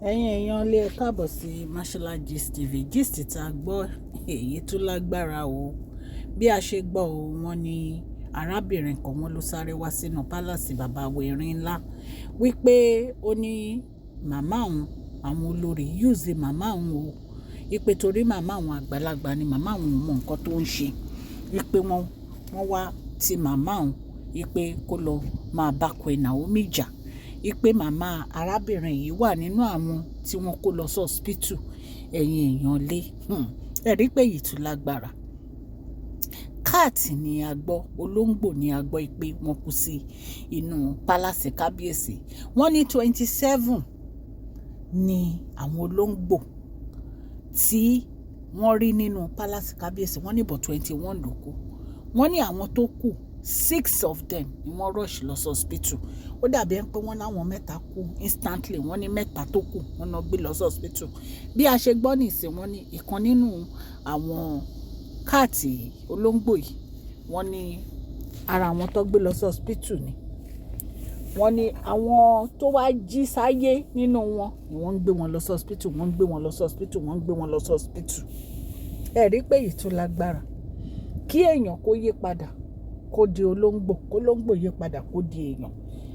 Ẹ̀yin èèyàn lé ẹ káàbọ̀ sí Mashola Gist TV. Gist tá a gbọ́ èyí tó lágbára o. Bí a ṣe gbọ́ o, wọ́n ní arábìnrin kan wọ́n ló sáré wá sínú pálásì bàbá Erin ńlá wípé ó ní màmá òun àwọn olórí use màmá òun o. Wípé torí màmá òun àgbàlagbà ni màmá òun mọ nǹkan tó ń ṣe. Wípé wọ́n wá ti màmá òun wípé kó lọ máa bá Queen Naomi jà. Ipe màmá arábìnrin yìí wà nínú àwọn tí wọ́n kó lọ sí hospital. Ẹ̀yin èèyàn lé ẹ̀rí pé yìí tún lágbára. Káàtì ni a gbọ́, olóńgbò ni a gbọ́ pé wọ́n kú sí inú pálásì kábíyèsí. Wọ́n ní 27 ni àwọn olóńgbò tí wọ́n rí nínú pálásì kábíyèsí. Wọ́n ní bọ̀ 21 ló kù. Wọ́n ní àwọn tó kù 6 of them ni wọ́n rush lọ sí hospital. Ó dàbí ẹni pé wọ́n láwọn mẹ́ta kú instantly. Wọ́n ní mẹ́ta tó kù wọ́n náà gbé lọ sí hospital. Bí a ṣe gbọ́ nìsín, wọ́n ní ìkan nínú àwọn káàtì olóńgbò yìí, wọ́n ní ara àwọn tó gbé lọ sí hospital ni. Wọ́n ní àwọn tó wá jí sáyé nínú wọn ni wọ́n ń gbé wọn lọ sí hospital. Wọ́n ń gbé wọn lọ sí hospital. Wọ́n ń gbé wọn lọ sí hospital. Ẹ rí pé yìí tún lágbára. Kí èèyàn kó yí padà kó di olóńgbò, kó olóńgbò yí padà kó di èèyàn.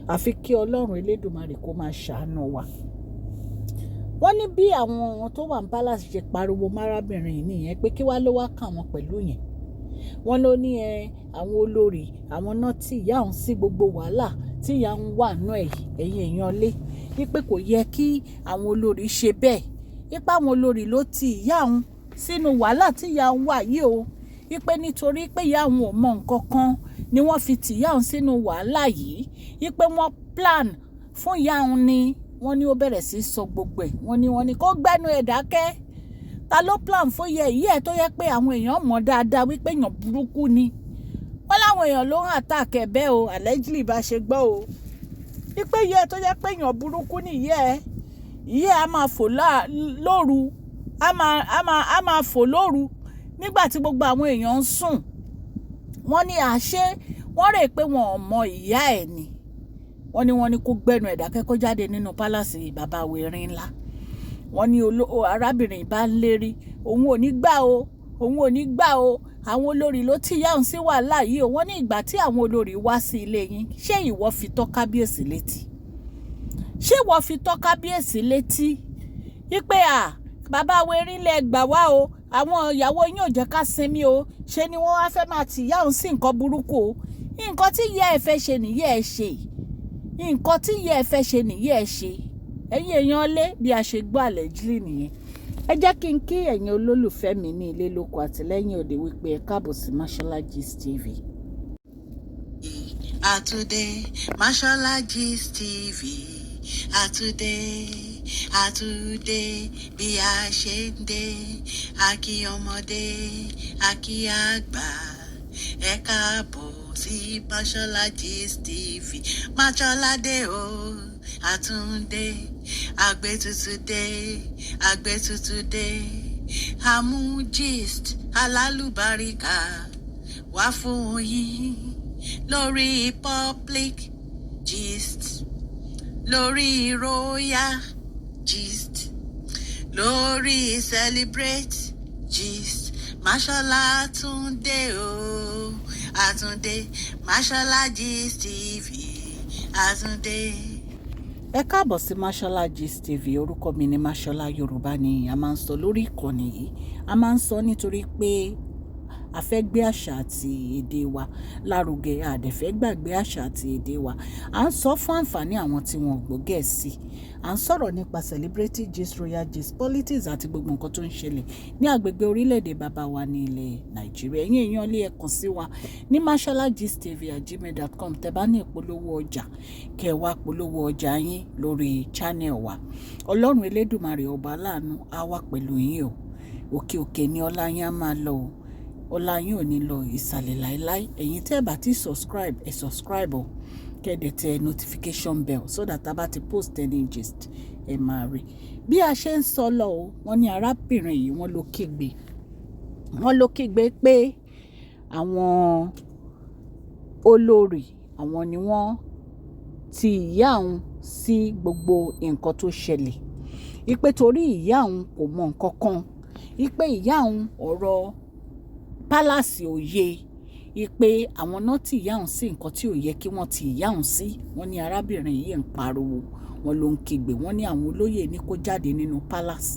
Àfi kí Ọlọ́run Elédùmarè kó máa ṣàánú wa. Wọ́n ní bí àwọn tó wà ní palace ṣe pariwo márábìnrin yìí nìyẹn pé kí wá ló wá kàn wọ́n pẹ̀lú yẹn. Wọ́n ló ní àwọn olórí àwọn náà tí ìyá òun sí gbogbo wàhálà tí ìyá òun wà nú ẹ̀yìn èèyàn lé. Wípé kò yẹ kí àwọn olórí ṣe bẹ́ẹ̀. Wípé àwọn olórí ló ti ìyá òun sínú wàhálà tí ìyá òun wà yìí o. Wípé nítorí pé ìyá òun ò mọ nǹkan kan ni wọ́n fi tì ìyá òun sínú wàhálà yìí. Wípé wọ́n plan fún ìyá òun ni. Wọ́n ní ó bẹ̀rẹ̀ sí sọ gbogbo ẹ̀. Wọ́n ní kó gbẹ́nu ẹ̀ dákẹ́. Ta ló plan fún ìyá ẹ̀ tó yẹ pé àwọn èèyàn mọ̀ dáadáa wípé èèyàn burúkú ni. Wọ́n láwọn èèyàn ló ń attack ẹ̀ bẹ́ẹ̀ o, allegedly bá ṣe gbọ́ o. Wípé ìyá ẹ̀ tó yẹ pé èèyàn burúkú ni ìyá ẹ̀ á máa fò lóru. Á máa fò lóru nígbà tí gbogbo àwọn èèyàn ń sùn. Wọ́n ní àṣé wọ́n rè pé wọn ò mọ ìyá ẹ̀ ni. Wọ́n ní kó gbẹ́nu ẹ̀ dákẹ́ kó jáde nínú pálásì bàbá Erin ńlá. Wọ́n ní arábìnrin bá ń lérí òun ò ní gbà o, òun ò ní gbà o. Àwọn olórí ló ti yá òun sí wàhálà yìí o. Wọ́n ní ìgbà tí àwọn olórí wá sí ilé yín, ṣé ìwọ fi tọ́ kábíyèsí létí? Ṣé ìwọ fi tọ́ kábíyèsí létí? Wípé bàbá Erin lẹ gbà wá o, àwọn ìyàwó yín ò jẹ́ ká sinmi o. Ṣé ni wọ́n wá fẹ́ máa tì yá òun sí nǹkan burúkú o. Nǹkan tí ìyá ẹ̀ fẹ́ ṣe nìyá ẹ̀ ṣe. Nǹkan tí ìyá ẹ̀ fẹ́ ṣe nìyá ẹ̀ ṣe. Ẹ̀yin èèyàn lé bí a ṣe gbọ́ allegedly nìyẹn. Ẹ jẹ́ kí n kí ẹ̀yin olólùfẹ́ mi ní ilé lóko àti lẹ́yìn òde wípé ẹ káàbọ̀ sí Mashola Gist TV. Àtúndé Mashola Gist TV. Àtúndé bí a ṣe ń dé. A kí ọmọdé, a kí àgbà. Ẹ káàbọ̀ sí Mashola Gist TV. Mashola dé o, Àtúndé, àgbétútù dé. Àmú gist alálùbáríkà wá fún yín lórí public gist, lórí royal gist, lórí celebrate gist. Mashola Àtúndé o, Àtúndé Mashola Gist TV. Àtúndé. Ẹ káàbọ̀ sí Mashola Gist TV. Orúkọ mi ni Mashola. Yorùbá ni a máa ń sọ lórí ìkànnì yìí. A máa ń sọ nítorí pé a fẹ́ gbé àṣà àti èdè wa lárugẹ. A dẹ̀ fẹ́ gbàgbé àṣà àti èdè wa. À ń sọ fún àǹfààní àwọn tí wọn ò gbọ́ Gẹ̀ẹ́sì. À ń sọ̀rọ̀ nípa celebrity gist, royal gist, politics àti gbogbo nǹkan tó ń ṣẹlẹ̀ ní agbègbè orílẹ̀-èdè bàbá wa ní ilẹ̀ Nàìjíríà. Ẹ̀yin èèyàn lé ẹ kàn sí wa ní masholagist@gmail.com. Tẹ́ bá ní ìpolówó ọjà, kẹ́ wá polówó ọjà yín lórí channel wa. Ọlọ́run Elédùmarè ọba aláàánú á wà pẹ̀lú yín o. Òkè òkè ni ọlá yín á máa lọ o. Ọlá yín ò ní lọ ìsàlẹ̀ láéláé. Ẹ̀yin tẹ́ bá ti subscribe, ẹ subscribe o. Kẹ́dẹ̀ tẹ notification bell so that a bá ti post any gist ẹ máa rí. Bí a ṣe ń sọ lọ o, wọ́n ní arábìnrin yìí wọ́n ló kígbe pé àwọn olórí àwọn ni wọ́n ti ìyá òun sí gbogbo nǹkan tó ṣẹlẹ̀. ipe torí ìyá òun kò mọ nǹkan kan, ipe ìyá òun ọ̀rọ̀ pálásì òye, ipe àwọn náà ti ìyá òun sí nǹkan tí ò yẹ kí wọ́n ti ìyá òun sí. Wọ́n ní arábìnrin yìí ń pariwo, wọ́n ló ń kígbe, wọ́n ní àwọn olóyè ní kó jáde nínú palace,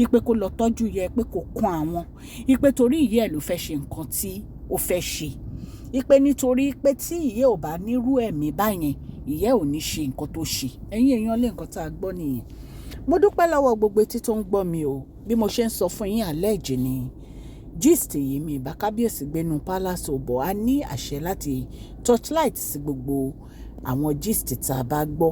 ipe kó lọ tọ́jú yẹ, pé kó kún àwọn, ipe torí ìyá ẹ̀ ló fẹ́ ṣe nǹkan tí ó fẹ́ ṣe, ipe nítorí pé tí ìyá ò bá nírú ẹ̀mí báyẹn, ìyá ò ní ṣe nǹkan tó ṣe. Ẹ̀yin èèyàn lé nǹkan tá a gbọ́ nìyẹn. Mo dúpẹ́ lọ́wọ́ gbogbo etí tó ń gbọ́ mi o. Bí mo ṣe ń sọ fún yín alẹ́ ìjì ni gist yìí, mi ìbá kábíyèsí gbénu palace ò bọ̀, a ní àṣẹ láti torchlight sí gbogbo àwọn gist tá a bá gbọ́.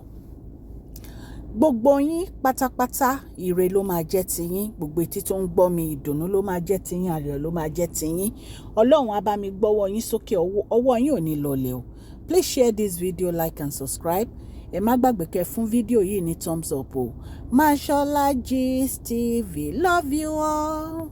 Gbogbo yín pátápátá ire ló máa jẹ́ ti yín, gbogbo etí tó ń gbọ́ mi ìdùnnú ló máa jẹ́ ti yín, ayọ̀ ló máa jẹ́ ti yín. Ọlọ́run á bá mi gbọ́wọ́ yín sókè, ọwọ́ yín ò ní lọlẹ̀ o. Please share this video, like and subscribe. Ẹ má gbàgbé kẹ́ fún fídíò yìí ní thumbs up o. Mashola Gist TV, love you all.